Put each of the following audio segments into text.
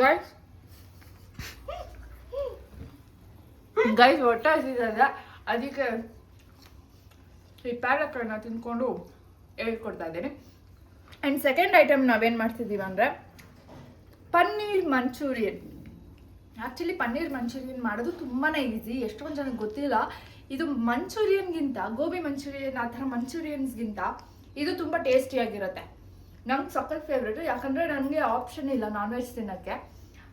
Guys guys ಹೊಟ್ಟೆ ಹಸಿದಲ್ಲ, ಅದಕ್ಕೆ ಈ ಪ್ಯಾರಕನ್ನ ತಿಂದ್ಕೊಂಡು ಹೇಳ್ಕೊಡ್ತಾ ಇದ್ದೀನಿ. ಆ್ಯಂಡ್ ಸೆಕೆಂಡ್ ಐಟಮ್ ನಾವೇನು ಮಾಡ್ತಿದ್ದೀವಿ ಅಂದರೆ paneer manchurian. Actually paneer manchurian ಮಾಡೋದು ತುಂಬಾ ಈಸಿ, ಎಷ್ಟೊಂದು ಜನಕ್ಕೆ ಗೊತ್ತಿಲ್ಲ. ಇದು ಮಂಚೂರಿಯನ್ಗಿಂತ, ಗೋಬಿ ಮಂಚೂರಿಯನ್ ಆ ಥರ ಮಂಚೂರಿಯನ್ಸ್ಗಿಂತ ಇದು ತುಂಬ ಟೇಸ್ಟಿಯಾಗಿರುತ್ತೆ. ನಂಗೆ ಸಖತ್ ಫೇವ್ರೇಟು, ಯಾಕಂದರೆ ನನಗೆ ಆಪ್ಷನ್ ಇಲ್ಲ ನಾನ್ ವೆಜ್ ತಿನ್ನೋಕ್ಕೆ.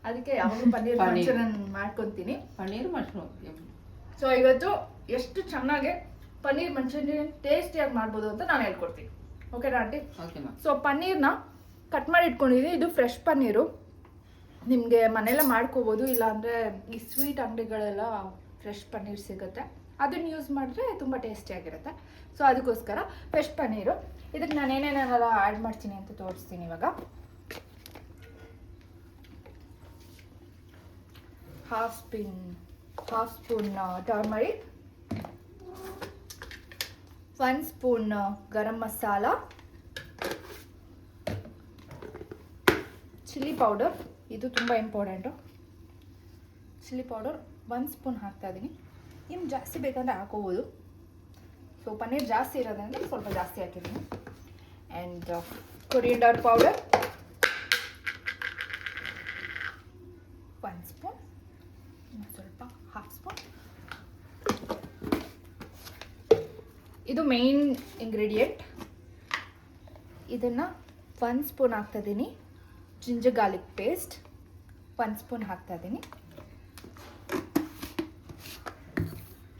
ಅದಕ್ಕೆ ಯಾವಾಗಲೂ ಪನ್ನೀರ್ ಮಂಚೂರಿಯನ್ ಮಾಡ್ಕೊತೀನಿ. ಪನ್ನೀರ್ ಮಶ್ರೂಮ್. ಸೊ ಇವತ್ತು ಎಷ್ಟು ಚೆನ್ನಾಗಿ ಪನ್ನೀರ್ ಮಂಚೂರಿಯನ್ ಟೇಸ್ಟಿಯಾಗಿ ಮಾಡ್ಬೋದು ಅಂತ ನಾನು ಹೇಳ್ಕೊಡ್ತೀನಿ. ಓಕೆನಾ ಆಂಟಿ? ಸೊ ಪನ್ನೀರ್ನ ಕಟ್ ಮಾಡಿ ಇಟ್ಕೊಂಡಿದ್ದೀನಿ. ಇದು ಫ್ರೆಶ್ ಪನ್ನೀರು, ನಿಮಗೆ ಮನೆಯಲ್ಲ ಮಾಡ್ಕೋಬೋದು. ಇಲ್ಲಾಂದರೆ ಈ ಸ್ವೀಟ್ ಅಂಗಡಿಗಳೆಲ್ಲ ಫ್ರೆಶ್ ಪನ್ನೀರ್ ಸಿಗುತ್ತೆ, ಅದನ್ನು ಯೂಸ್ ಮಾಡಿದ್ರೆ ತುಂಬ ಟೇಸ್ಟಿಯಾಗಿರುತ್ತೆ. ಸೊ ಅದಕ್ಕೋಸ್ಕರ ಫ್ರೆಶ್ ಪನ್ನೀರು. ಇದಕ್ಕೆ ನಾನು ಏನೇನೆಲ್ಲ ಆ್ಯಡ್ ಮಾಡ್ತೀನಿ ಅಂತ ತೋರಿಸ್ತೀನಿ ಇವಾಗ. Half spoon turmeric, 1 spoon garam masala, chilli powder, ಇದು ತುಂಬ ಇಂಪಾರ್ಟೆಂಟು. ಚಿಲ್ಲಿ ಪೌಡರ್ 1 ಸ್ಪೂನ್ ಹಾಕ್ತಾ ಇದ್ದೀನಿ. ನಿಮ್ಗೆ ಜಾಸ್ತಿ ಬೇಕಂದರೆ ಹಾಕೋಬೋದು. ಸೊ ಪನ್ನೀರ್ ಜಾಸ್ತಿ ಇರೋದ್ರಿಂದ ಸ್ವಲ್ಪ ಜಾಸ್ತಿ ಹಾಕಿದ್ದೀನಿ. ಆ್ಯಂಡ್ ಕೊರಿಯಂಡರ್ ಪೌಡರ್ 1 ಸ್ಪೂನ್, ಸ್ವಲ್ಪ ಹಾಫ್ ಸ್ಪೂನ್. ಇದು ಮೇನ್ ಇಂಗ್ರೀಡಿಯೆಂಟ್. ಇದನ್ನು 1 ಸ್ಪೂನ್ ಹಾಕ್ತಾಯಿದ್ದೀನಿ. ಜಿಂಜರ್ ಗಾರ್ಲಿಕ್ ಪೇಸ್ಟ್ 1 ಸ್ಪೂನ್ ಹಾಕ್ತಾಯಿದ್ದೀನಿ.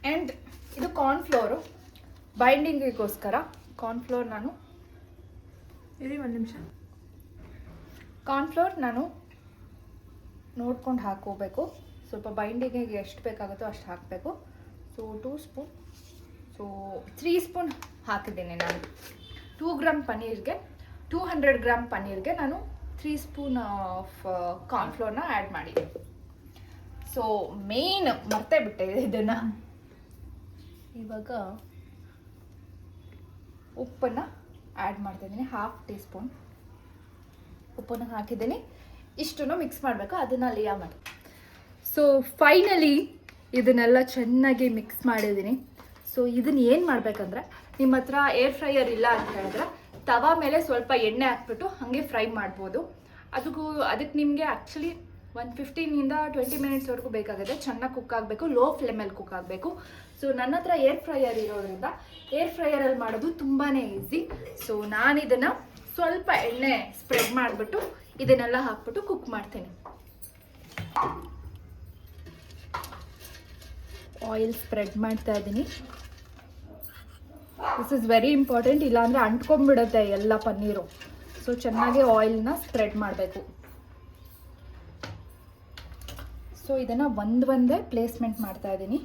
ಆ್ಯಂಡ್ ಇದು ಕಾರ್ನ್ಫ್ಲೋರು, ಬೈಂಡಿಂಗಿಗೋಸ್ಕರ ಕಾರ್ನ್ಫ್ಲೋರ್ ನಾನು ಇರಿ 1 ನಿಮಿಷ. ಕಾರ್ನ್ಫ್ಲೋರ್ ನಾನು ನೋಡ್ಕೊಂಡು ಹಾಕೋಬೇಕು. ಸ್ವಲ್ಪ ಬೈಂಡಿಂಗಿಗೆ ಎಷ್ಟು ಬೇಕಾಗುತ್ತೋ ಅಷ್ಟು ಹಾಕಬೇಕು. ಸೊ 2 ಸ್ಪೂನ್, ಸೊ 3 ಸ್ಪೂನ್ ಹಾಕಿದ್ದೀನಿ ನಾನು. 200 ಗ್ರಾಮ್ ಪನ್ನೀರ್ಗೆ ನಾನು 3 ಸ್ಪೂನ್ ಆಫ್ ಕಾರ್ನ್ಫ್ಲೋರ್ನ ಆ್ಯಡ್ ಮಾಡಿದ್ದೀನಿ. ಸೊ ಮೇನ್ ಮರ್ತೇ ಬಿಟ್ಟೆ ಇದನ್ನು. ಇವಾಗ ಉಪ್ಪನ್ನು ಆ್ಯಡ್ ಮಾಡ್ತಾಯಿದ್ದೀನಿ, 1/2 ಟೀ ಸ್ಪೂನ್ ಉಪ್ಪನ್ನು ಹಾಕಿದ್ದೀನಿ. ಇಷ್ಟನ್ನು ಮಿಕ್ಸ್ ಮಾಡಬೇಕು, ಅದನ್ನು ಲೇಯರ್ ಮಾಡಿ. ಸೊ ಫೈನಲಿ ಇದನ್ನೆಲ್ಲ ಚೆನ್ನಾಗಿ ಮಿಕ್ಸ್ ಮಾಡಿದ್ದೀನಿ. ಸೊ ಇದನ್ನು ಏನು ಮಾಡಬೇಕಂದ್ರೆ, ನಿಮ್ಮ ಹತ್ರ ಏರ್ ಫ್ರೈಯರ್ ಇಲ್ಲ ಅಂತ ಹೇಳಿದ್ರೆ ತವಾ ಮೇಲೆ ಸ್ವಲ್ಪ ಎಣ್ಣೆ ಹಾಕ್ಬಿಟ್ಟು ಹಾಗೆ ಫ್ರೈ ಮಾಡ್ಬೋದು. ಅದಕ್ಕೆ ನಿಮಗೆ ಆ್ಯಕ್ಚುಲಿ 15 to 20 ಮಿನಿಟ್ಸ್ವರೆಗೂ ಬೇಕಾಗುತ್ತೆ. ಚೆನ್ನಾಗಿ ಕುಕ್ ಆಗಬೇಕು, ಲೋ ಫ್ಲೇಮಲ್ಲಿ ಕುಕ್ ಆಗಬೇಕು. ಸೊ ನನ್ನ ಹತ್ರ ಏರ್ ಫ್ರೈಯರ್ ಇರೋದ್ರಿಂದ ಏರ್ ಫ್ರೈಯರಲ್ಲಿ ಮಾಡೋದು ತುಂಬಾ ಈಸಿ. ಸೊ ನಾನು ಇದನ್ನು ಸ್ವಲ್ಪ ಎಣ್ಣೆ ಸ್ಪ್ರೆಡ್ ಮಾಡಿಬಿಟ್ಟು ಇದನ್ನೆಲ್ಲ ಹಾಕ್ಬಿಟ್ಟು ಕುಕ್ ಮಾಡ್ತೀನಿ. ಆಯಿಲ್ ಸ್ಪ್ರೆಡ್ ಮಾಡ್ತಾ ಇದ್ದೀನಿ. ದಿಸ್ ಇಸ್ ವೆರಿ ಇಂಪಾರ್ಟೆಂಟ್, ಇಲ್ಲಾಂದರೆ ಅಂಟ್ಕೊಂಡ್ಬಿಡುತ್ತೆ ಎಲ್ಲ ಪನ್ನೀರು. ಸೊ ಚೆನ್ನಾಗಿ ಆಯಿಲ್ನ ಸ್ಪ್ರೆಡ್ ಮಾಡಬೇಕು. ಸೊ ಇದನ್ನು ಒಂದೇ ಪ್ಲೇಸ್ಮೆಂಟ್ ಮಾಡ್ತಾ ಇದ್ದೀನಿ.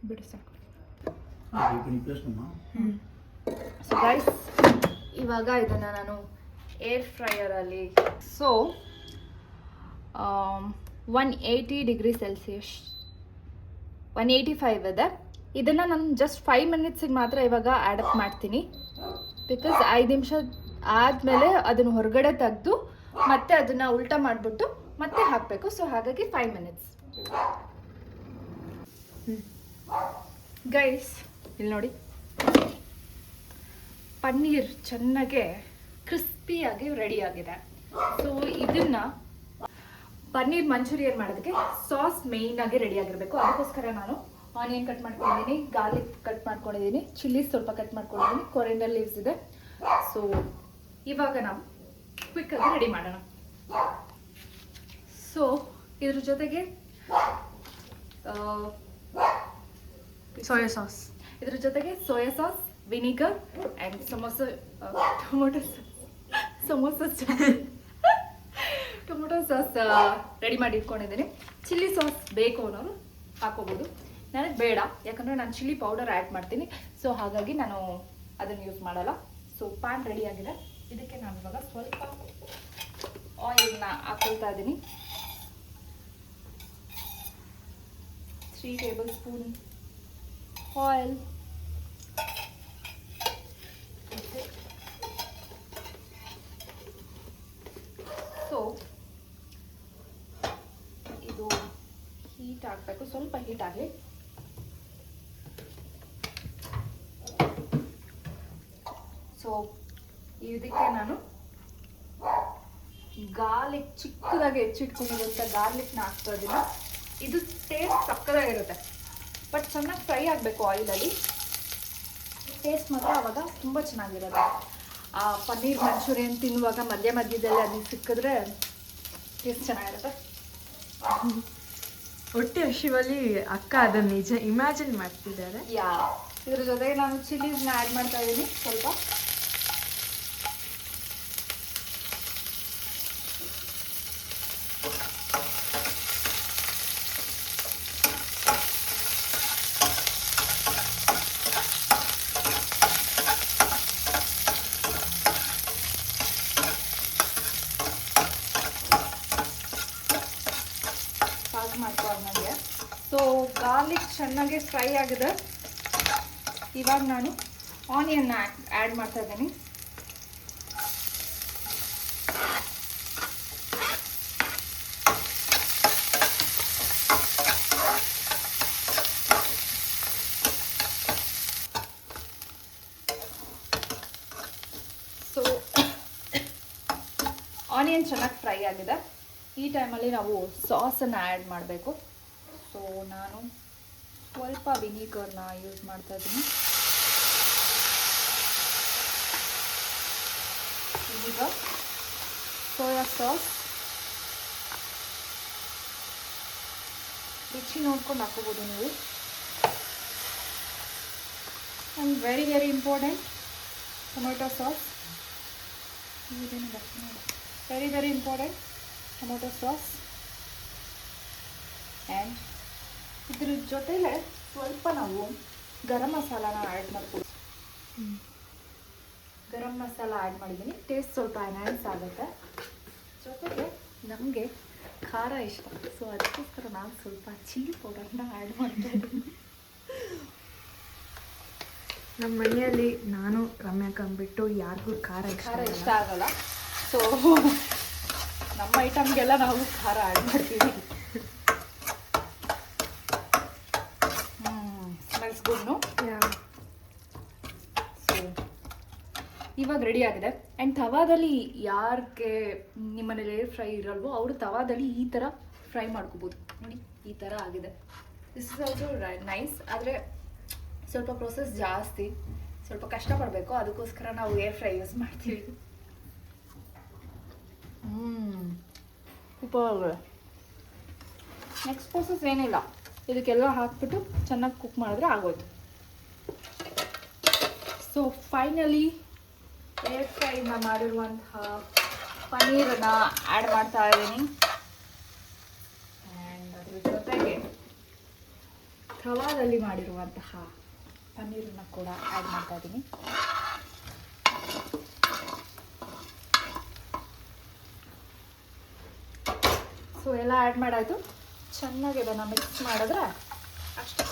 ಬಿಡು ಸಾಕು. ಸೊ ಗೈಸ್, ಇವಾಗ ಇದನ್ನು ನಾನು ಏರ್ ಫ್ರೈಯರಲ್ಲಿ, ಸೊ 180 ಡಿಗ್ರಿ ಸೆಲ್ಸಿಯಸ್ 185 ಇದೆ. ಇದನ್ನು ನಾನು ಜಸ್ಟ್ 5 ಮಿನಿಟ್ಸಿಗೆ ಮಾತ್ರ ಇವಾಗ ಆ್ಯಡಪ್ ಮಾಡ್ತೀನಿ. ಬಿಕಾಸ್ 5 ನಿಮಿಷ ಆದಮೇಲೆ ಅದನ್ನು ಹೊರಗಡೆ ತೆಗೆದು ಮತ್ತೆ ಅದನ್ನು ಉಲ್ಟಾ ಮಾಡಿಬಿಟ್ಟು ಮತ್ತೆ ಹಾಕಬೇಕು. ಸೊ ಹಾಗಾಗಿ 5 ಮಿನಿಟ್ಸ್. ಗೈಸ್ ಇಲ್ಲಿ ನೋಡಿ, ಪನ್ನೀರ್ ಚೆನ್ನಾಗೆ ಕ್ರಿಸ್ಪಿಯಾಗಿ ರೆಡಿಯಾಗಿದೆ. ಸೊ ಇದನ್ನು ಪನ್ನೀರ್ ಮಂಚೂರಿಯನ್ ಮಾಡೋದಕ್ಕೆ ಸಾಸ್ ಮೇಯ್ನಾಗಿ ರೆಡಿಯಾಗಿರಬೇಕು. ಅದಕ್ಕೋಸ್ಕರ ನಾನು ಆನಿಯನ್ ಕಟ್ ಮಾಡ್ಕೊಂಡಿದ್ದೀನಿ, ಗಾರ್ಲಿಕ್ ಕಟ್ ಮಾಡ್ಕೊಂಡಿದ್ದೀನಿ, ಚಿಲ್ಲೀಸ್ ಸ್ವಲ್ಪ ಕಟ್ ಮಾಡ್ಕೊಂಡಿದ್ದೀನಿ, ಕೊರಿಯಂಡರ್ ಲೀವ್ಸ್ ಇದೆ. ಸೊ ಇವಾಗ ನಾವು ಕ್ವಿಕ್ಕಾಗಿ ರೆಡಿ ಮಾಡೋಣ. ಸೊ ಇದ್ರ ಜೊತೆಗೆ ಸೋಯಾ ಸಾಸ್, ಇದ್ರ ಜೊತೆಗೆ soya sauce, vinegar and tomato sauce ready ಮಾಡಿ ಇಟ್ಕೊಂಡಿದ್ದೀನಿ. ಚಿಲ್ಲಿ ಸಾಸ್ ಬೇಕು ಅನ್ನೋರು ಹಾಕೋಬೋದು, ನನಗೆ ಬೇಡ, ಯಾಕಂದರೆ ನಾನು ಚಿಲ್ಲಿ ಪೌಡರ್ ಆ್ಯಡ್ ಮಾಡ್ತೀನಿ. ಸೊ ಹಾಗಾಗಿ ನಾನು ಅದನ್ನು ಯೂಸ್ ಮಾಡಲ್ಲ. ಸೊ ಪ್ಯಾನ್ ರೆಡಿಯಾಗಿದೆ. ಇದಕ್ಕೆ ನಾನು ಇವಾಗ ಸ್ವಲ್ಪ ಆಯಿಲ್ನ ಹಾಕೊಳ್ತಾ ಇದ್ದೀನಿ. 3 tablespoon oil. ಸೊ ಇದು ಹೀಟ್ ಆಗಬೇಕು, ಸ್ವಲ್ಪ ಹೀಟ್ ಆಗಲಿ. ಸೊ ಇದಕ್ಕೆ ನಾನು ಗಾರ್ಲಿಕ್ ಚಿಕ್ಕದಾಗಿ ಹೆಚ್ಚಿಟ್ಕೊಂಡಿರುವಂಥ ಗಾರ್ಲಿಕ್ನ ಹಾಕ್ತಾ ಇದ್ದೀನಿ. ಇದು ಟೇಸ್ಟ್ ಸಕ್ಕದಾಗಿರುತ್ತೆ, ಬಟ್ ಚೆನ್ನಾಗಿ ಫ್ರೈ ಆಗಬೇಕು ಆಯಿಲಲ್ಲಿ. ಟೇಸ್ಟ್ ಮಾತ್ರ ಆವಾಗ ತುಂಬ ಚೆನ್ನಾಗಿರುತ್ತೆ. ಆ ಪನ್ನೀರ್ ಮಂಚೂರಿಯನ್ ತಿನ್ನುವಾಗ ಮಧ್ಯ ಮಧ್ಯದಲ್ಲಿ ಅದನ್ನ ಸಿಕ್ಕಿದ್ರೆ ಟೇಸ್ಟ್ ಚೆನ್ನಾಗಿರುತ್ತೆ. ಹೊಟ್ಟೆ ಹಸಿವಲ್ಲಿ ಅಕ್ಕ ಅದನ್ನು ನಿಜ ಇಮ್ಯಾಜಿನ್ ಮಾಡ್ತಿದ್ದಾರೆ. ಇದ್ರ ಜೊತೆಗೆ ನಾನು ಚಿಲ್ಲೀಸ್ನ ಆ್ಯಡ್ ಮಾಡ್ತಾ ಇದ್ದೀನಿ ಸ್ವಲ್ಪ. ಮಾಡ್ಕೊಂಡೆ. ಸೊ ಗಾರ್ಲಿಕ್ ಚೆನ್ನಾಗಿ ಫ್ರೈ ಆಗಿದೆ. ಇವಾಗ ನಾನು ಆನಿಯನ್ನ ಆ್ಯಡ್ ಮಾಡ್ತಾ ಇದ್ದೀನಿ. ಸೊ ಆನಿಯನ್ ಚೆನ್ನಾಗಿ ಫ್ರೈ ಆಗಿದೆ. ಈ ಟೈಮಲ್ಲಿ ನಾವು ಸಾಸನ್ನು ಆ್ಯಡ್ ಮಾಡಬೇಕು. ಸೊ ನಾನು ಸ್ವಲ್ಪ ವಿನಿಗರ್ನ ಯೂಸ್ ಮಾಡ್ತಾ ಇದ್ದೀನಿ. ವಿನಿಗರ್, ಸೋಯಾ ಸಾಸ್, ರುಚಿ ನೋಡ್ಕೊಂಡು ಹಾಕೋಬೋದು ನೀವು. And very very important, tomato sauce. Very very important, tomato sauce. And ಇದ್ರ ಜೊತೆಲೆ ಸ್ವಲ್ಪ ನಾವು ಗರಂ ಮಸಾಲಾನ ಆ್ಯಡ್ ಮಾಡ್ಬೋದು. ಗರಂ ಮಸಾಲ ಆ್ಯಡ್ ಮಾಡಿದ್ದೀನಿ, ಟೇಸ್ಟ್ ಸ್ವಲ್ಪ ಎನ್ಹ್ಯಾನ್ಸ್ ಆಗುತ್ತೆ. ಜೊತೆಗೆ ನಮಗೆ ಖಾರ ಇಷ್ಟ, ಸೊ ಅದಕ್ಕೋಸ್ಕರ ನಾನು ಸ್ವಲ್ಪ ಚಿಲ್ಲಿ ಪೌಡರ್ನ ಆ್ಯಡ್ ಮಾಡ್ತಾ ಇದ್ದೀನಿ. ನಮ್ಮ ಮನೆಯಲ್ಲಿ ನಾನು ರಮ್ಯಾಕ ಅಂದ್ಬಿಟ್ಟು ಯಾರಿಗೂ ಖಾರ ಇಷ್ಟ ಆಗಲ್ಲ. ಸೊ ನಮ್ಮ ಐಟಮ್ಗೆಲ್ಲ ನಾವು ಖಾರ ಆ್ಯಡ್ ಮಾಡ್ತೀವಿ. ಸ್ಮೆಲ್ಸ್ ಗುಡ್ನು. ಸೊ ಇವಾಗ ರೆಡಿ ಆಗಿದೆ. ಆ್ಯಂಡ್ ತವಾದಲ್ಲಿ ಯಾರಿಗೆ ನಿಮ್ಮನೇಲಿ ಏರ್ ಫ್ರೈ ಇರಲ್ವೋ ಅವರು ತವಾದಲ್ಲಿ ಈ ಥರ ಫ್ರೈ ಮಾಡ್ಕೋಬೋದು. ನೋಡಿ ಈ ಥರ ಆಗಿದೆ. This is also nice. ಆದರೆ ಸ್ವಲ್ಪ ಪ್ರೊಸೆಸ್ ಜಾಸ್ತಿ, ಸ್ವಲ್ಪ ಕಷ್ಟಪಡಬೇಕು. ಅದಕ್ಕೋಸ್ಕರ ನಾವು ಏರ್ ಫ್ರೈ ಯೂಸ್ ಮಾಡ್ತೀವಿ. ಸೂಪರ್. ನೆಕ್ಸ್ಟ್ ಪ್ರೊಸೆಸ್ ಏನಿಲ್ಲ, ಇದಕ್ಕೆಲ್ಲ ಹಾಕ್ಬಿಟ್ಟು ಚೆನ್ನಾಗಿ ಕುಕ್ ಮಾಡಿದ್ರೆ ಆಗೋಯ್ತು. ಸೊ ಫೈನಲಿ ಏರ್ ಫ್ರೈನ ಮಾಡಿರುವಂತಹ ಪನ್ನೀರನ್ನು ಆ್ಯಡ್ ಮಾಡ್ತಾ ಇದ್ದೀನಿ. ಆ್ಯಂಡ್ ಅದ್ರ ಜೊತೆಗೆ ತವಾದಲ್ಲಿ ಮಾಡಿರುವಂತಹ ಪನ್ನೀರನ್ನು ಕೂಡ ಆ್ಯಡ್ ಮಾಡ್ತಾ ಇದ್ದೀನಿ. ಸೊ ಎಲ್ಲ ಆ್ಯಡ್ ಮಾಡಾಯಿತು. ಚೆನ್ನಾಗಿ ಇದನ್ನು ಮಿಕ್ಸ್ ಮಾಡಿದ್ರೆ ಅಷ್ಟೇ.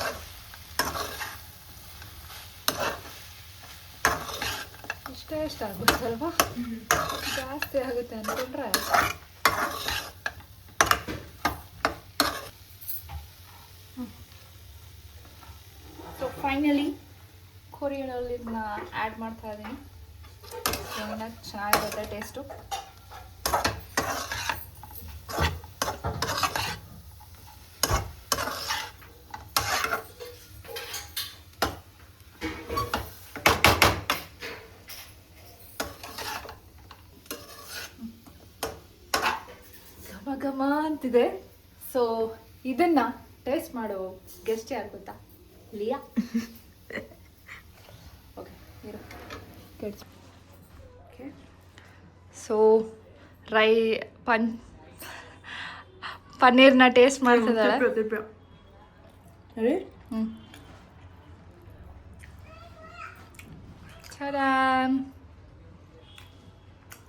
ಇಷ್ಟ ಆಗುತ್ತಲ್ವಾ, ಜಾಸ್ತಿ ಆಗುತ್ತೆ ಅಂದ್ಕೊಂಡ್ರೆ. ಸೊ ಫೈನಲಿ ಕೊರಿಯಂಡರ್ನ ಆ್ಯಡ್ ಮಾಡ್ತಾ ಇದ್ದೀನಿ. ಚೆನ್ನಾಗಿರುತ್ತೆ ಟೇಸ್ಟು. ಘಮ ಅಂತಿದೆ. ಸೊ ಇದನ್ನ ಟೇಸ್ಟ್ ಮಾಡೋ ಗೆಸ್ಟ್ ಯಾರು ಗೊತ್ತಾ? ಲಿಯಾ. ಓಕೆ ಸೊ ಪನ್ನೀರ್ನ ಟೇಸ್ಟ್ ಮಾಡ್ತಿದ್ದಾಳೆ.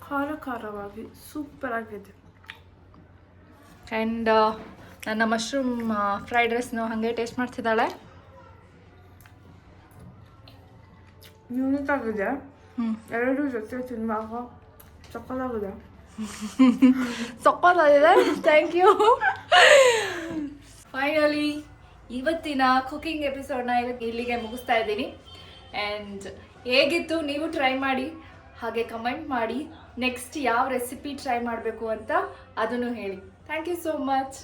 ಖಾರ ಖಾರವಾಗಿ ಸೂಪರ್ ಆಗಿದೆ. ಆ್ಯಂಡ್ ನನ್ನ ಮಶ್ರೂಮ್ ಫ್ರೈಡ್ ರೈಸ್ನು ಹಾಗೆ ಟೇಸ್ಟ್ ಮಾಡ್ತಿದ್ದಾಳೆ. ಯೂನಿಕ್ ಆಗಿದೆ. ಎರಡು ಜೊತೆ ತಿನ್ನುವಾಗ ಸಕ್ಕತ್ತಾಗಿದೆ. ಸೊಕ್ಕೋದಾಗಿದೆ. Thank you. ಫೈನಲಿ ಇವತ್ತಿನ ಕುಕಿಂಗ್ ಎಪಿಸೋಡ್ನ ಇಲ್ಲಿಗೆ ಮುಗಿಸ್ತಾ ಇದ್ದೀನಿ. ಆ್ಯಂಡ್ ಹೇಗಿತ್ತು ನೀವು ಟ್ರೈ ಮಾಡಿ, ಹಾಗೆ ಕಮೆಂಟ್ ಮಾಡಿ. ನೆಕ್ಸ್ಟ್ ಯಾವ ರೆಸಿಪಿ ಟ್ರೈ ಮಾಡಬೇಕು ಅಂತ ಅದನ್ನು ಹೇಳಿ. Thank you so much.